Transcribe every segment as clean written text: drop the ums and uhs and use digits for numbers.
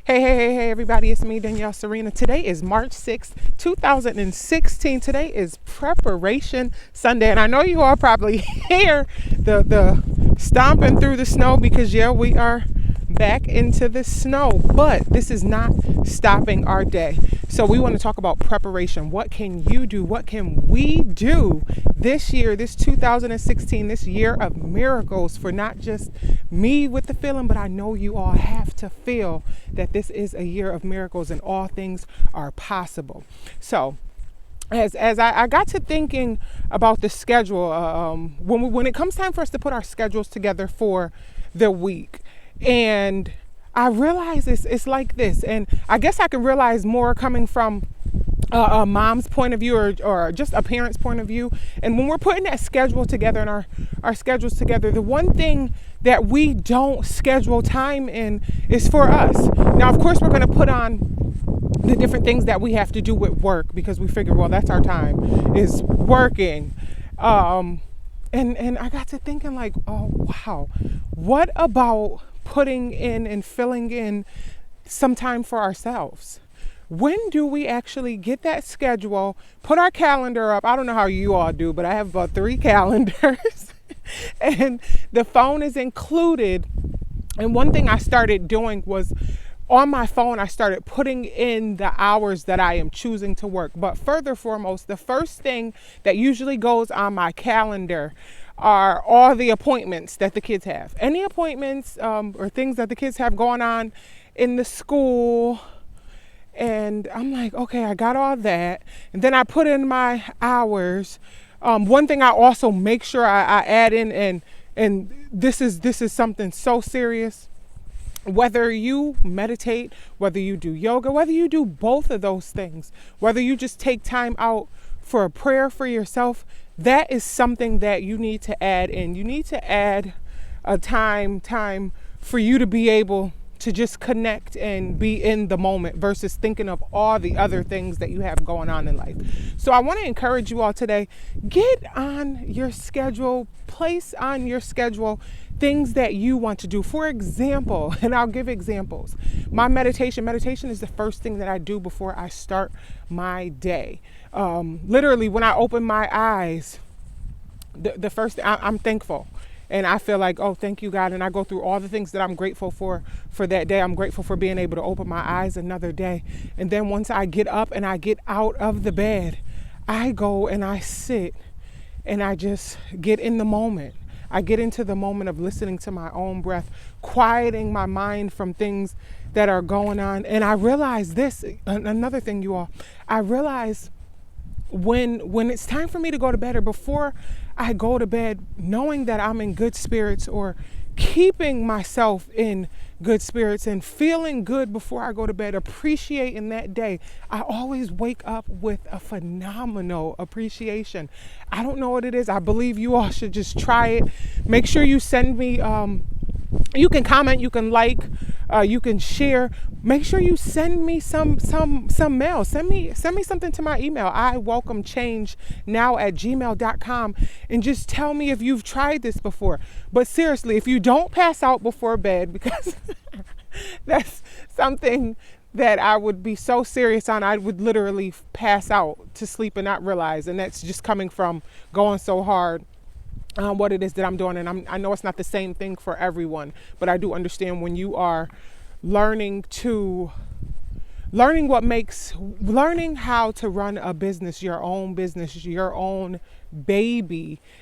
Hey, everybody, it's me, Danielle Serena. Today is March 6th, 2016. Today is Preparation Sunday, and I know you all probably hear the stomping through the snow because, yeah, we are back into the snow, but this is not stopping our day. So we want to talk about preparation. What can you do? What can we do this year, this 2016, this year of miracles for not just me with the feeling, but I know you all have to feel that this is a year of miracles and all things are possible. So as I got to thinking about the schedule, when it comes time for us to put our schedules together for the week, and I realize it's like this, and I guess I can realize more coming from a mom's point of view or just a parent's point of view. And when we're putting that schedule together and our schedules together, the one thing that we don't schedule time in is for us. Now, of course, we're going to put on the different things that we have to do with work because we figure, well, that's our time, is working. And I got to thinking like, oh, wow, what about putting in and filling in some time for ourselves? When do we actually get that schedule, put our calendar up? I don't know how you all do, but I have about 3 calendars and the phone is included. And one thing I started doing was on my phone, I started putting in the hours that I am choosing to work. But further foremost, the first thing that usually goes on my calendar are all the appointments that the kids have. Any appointments or things that the kids have going on in the school. And I'm like, okay, I got all that. And then I put in my hours. One thing I also make sure I add in, and this is something so serious. Whether you meditate, whether you do yoga, whether you do both of those things, whether you just take time out for a prayer for yourself, that is something that you need to add in. You need to add a time for you to be able to just connect and be in the moment versus thinking of all the other things that you have going on in life. So I want to encourage you all today, get on your schedule, place on your schedule things that you want to do. For example, and I'll give examples, my meditation is the first thing that I do before I start my day. Literally when I open my eyes, the first I'm thankful. And I feel like, oh, thank you, God. And I go through all the things that I'm grateful for that day. I'm grateful for being able to open my eyes another day. And then once I get up and I get out of the bed, I go and I sit and I just get in the moment. I get into the moment of listening to my own breath, quieting my mind from things that are going on. And I realize this, another thing, you all, I realize when it's time for me to go to bed or before I go to bed, knowing that I'm in good spirits or keeping myself in good spirits and feeling good before I go to bed, appreciating that day, I always wake up with a phenomenal appreciation. I don't know what it is. I believe you all should just try it. Make sure you send me, you can comment, you can like, you can share. Make sure you send me some mail. Send me something to my email, iwelcomechange@gmail.com, and just tell me if you've tried this before. But seriously, if you don't pass out before bed, because that's something that I would be so serious on, I would literally pass out to sleep and not realize. And that's just coming from going so hard on what it is that I'm doing. And I know it's not the same thing for everyone, but I do understand when you are learning how to run a business, your own baby,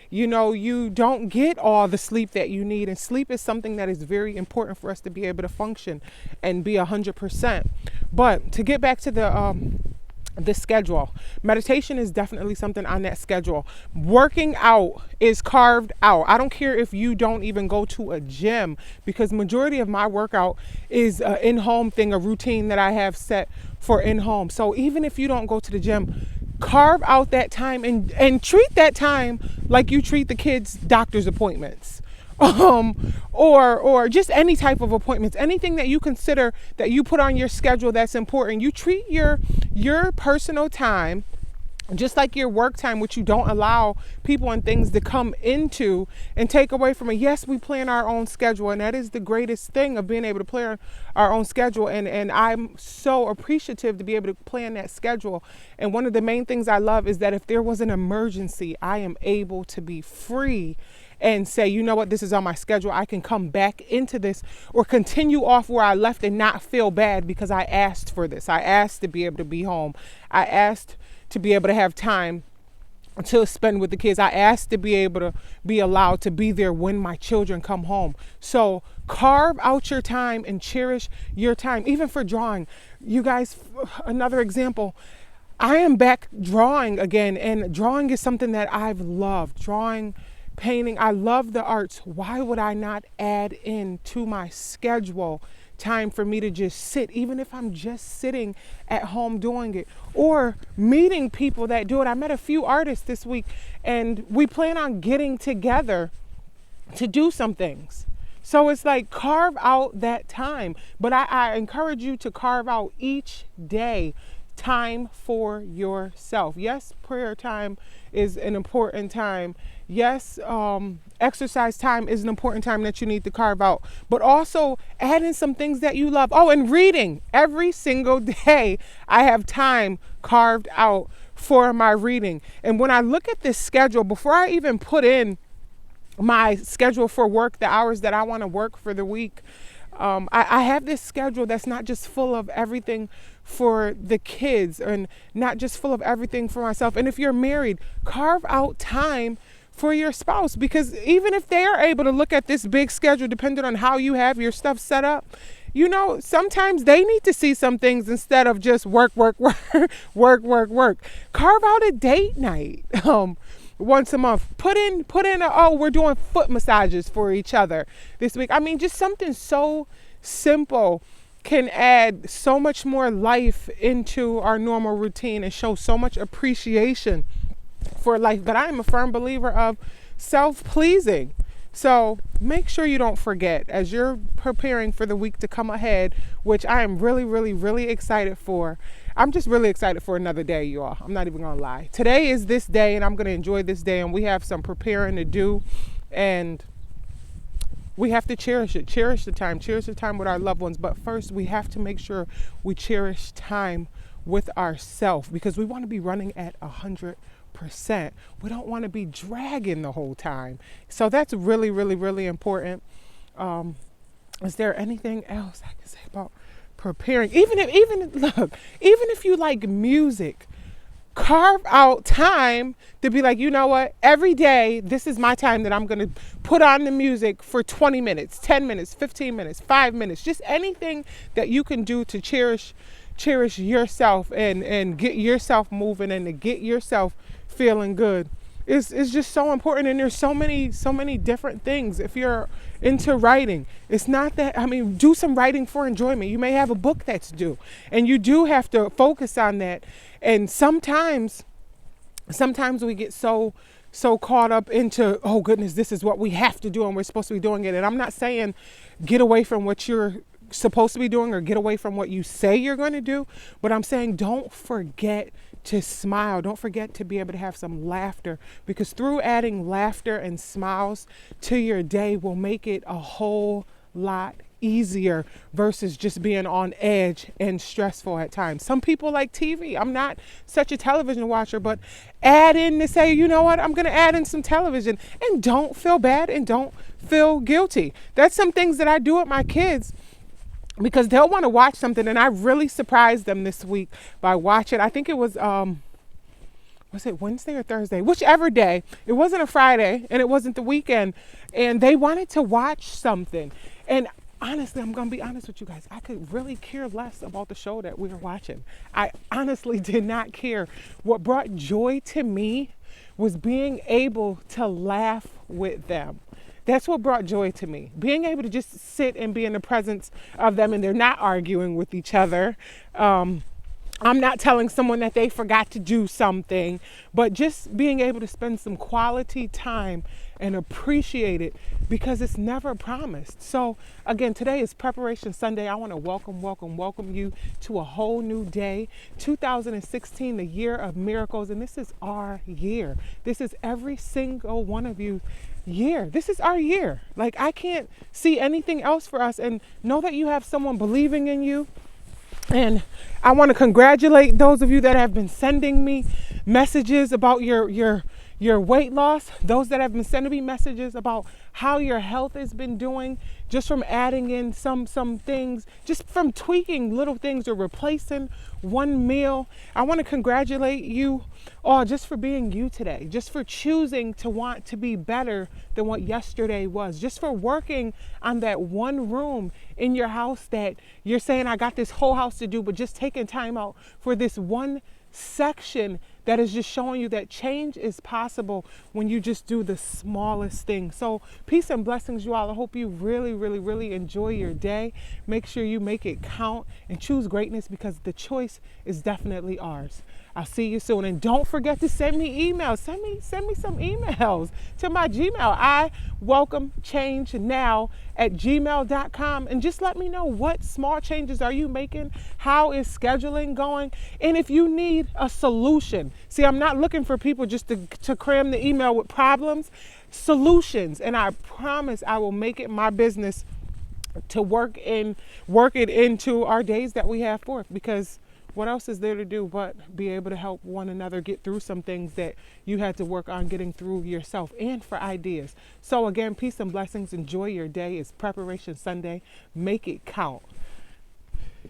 you don't get all the sleep that you need. And sleep is something that is very important for us to be able to function and be 100%. But to get back to the schedule, meditation is definitely something on that schedule. Working out is carved out. I don't care if you don't even go to a gym, because majority of my workout is an in-home thing, a routine that I have set for in-home. So even if you don't go to the gym, carve out that time and treat that time like you treat the kids' doctor's appointments. Or just any type of appointments, anything that you consider that you put on your schedule that's important. You treat your personal time Just like your work time, which you don't allow people and things to come into and take away from it. Yes, we plan our own schedule, and that is the greatest thing of being able to plan our own schedule. And I'm so appreciative to be able to plan that schedule. And one of the main things I love is that if there was an emergency, I am able to be free and say, you know what, this is on my schedule. I can come back into this or continue off where I left and not feel bad because I asked for this. I asked to be able to be home. I asked to be able to have time to spend with the kids. I asked to be able to be allowed to be there when my children come home. So carve out your time and cherish your time, even for drawing. You guys, another example, I am back drawing again, and drawing is something that I've loved. Drawing, painting, I love the arts. Why would I not add in to my schedule time for me to just sit, even if I'm just sitting at home doing it, or meeting people that do it. I met a few artists this week, and we plan on getting together to do some things. So it's like, carve out that time. But I encourage you to carve out each day time for yourself. Yes, prayer time is an important time. Yes, exercise time is an important time that you need to carve out, but also add in some things that you love. Oh, and reading. Every single day I have time carved out for my reading. And when I look at this schedule, before I even put in my schedule for work, the hours that I want to work for the week, I have this schedule that's not just full of everything for the kids and not just full of everything for myself. And if you're married, carve out time for your spouse, because even if they are able to look at this big schedule, depending on how you have your stuff set up, you know, sometimes they need to see some things instead of just work, work, work, work, work, work. Carve out a date night once a month. Put in we're doing foot massages for each other this week. I mean, just something so simple can add so much more life into our normal routine and show so much appreciation for life. But I am a firm believer of self-pleasing. So make sure you don't forget as you're preparing for the week to come ahead, which I am really, really, really excited for. I'm just really excited for another day, you all. I'm not even gonna lie. Today is this day, and I'm gonna enjoy this day, and we have some preparing to do, and we have to cherish it. Cherish the time with our loved ones. But first, we have to make sure we cherish time with ourselves, because we want to be running at 100%. We don't want to be dragging the whole time. So that's really, really, really important. Is there anything else I can say about preparing? Even if you like music, carve out time to be like, you know what, every day, this is my time that I'm going to put on the music for 20 minutes, 10 minutes, 15 minutes, 5 minutes, just anything that you can do to cherish yourself and get yourself moving and to get yourself feeling good. It's just so important. And there's so many different things. If you're into writing, it's not that, do some writing for enjoyment. You may have a book that's due, and you do have to focus on that. And sometimes we get so caught up into, oh goodness, this is what we have to do and we're supposed to be doing it. And I'm not saying get away from what you're supposed to be doing or get away from what you say you're going to do, but I'm saying don't forget to smile. Don't forget to be able to have some laughter, because through adding laughter and smiles to your day will make it a whole lot easier versus just being on edge and stressful at times. Some people like TV. I'm not such a television watcher, but add in to say, you know what, I'm going to add in some television, and don't feel bad and don't feel guilty. That's some things that I do with my kids, because they'll want to watch something, and I really surprised them this week by watching. I think it was it Wednesday or Thursday? Whichever day. It wasn't a Friday, and it wasn't the weekend, and they wanted to watch something. And honestly, I'm going to be honest with you guys. I could really care less about the show that we were watching. I honestly did not care. What brought joy to me was being able to laugh with them. That's what brought joy to me. Being able to just sit and be in the presence of them, and they're not arguing with each other. I'm not telling someone that they forgot to do something, but just being able to spend some quality time and appreciate it because it's never promised. So again, today is Preparation Sunday. I want to welcome you to a whole new day. 2016, the year of miracles, and this is our year. This is every single one of you year. This is our year. Like, I can't see anything else for us, and know that you have someone believing in you. And I want to congratulate those of you that have been sending me messages about your weight loss, those that have been sending me messages about how your health has been doing, just from adding in some things, just from tweaking little things or replacing one meal. I want to congratulate you all just for being you today, just for choosing to want to be better than what yesterday was, just for working on that one room in your house that you're saying, I got this whole house to do, but just taking time out for this one section that is just showing you that change is possible when you just do the smallest thing. So peace and blessings, you all. I hope you really enjoy your day. Make sure you make it count and choose greatness, because the choice is definitely ours. I'll see you soon. And don't forget to send me emails. Send me some emails to my Gmail. I welcome change now at gmail.com. And just let me know, what small changes are you making? How is scheduling going? And if you need a solution, see, I'm not looking for people just to cram the email with problems, solutions. And I promise I will make it my business to work it into our days that we have forth, because what else is there to do but be able to help one another get through some things that you had to work on getting through yourself, and for ideas. So again, peace and blessings. Enjoy your day. It's Preparation Sunday. Make it count.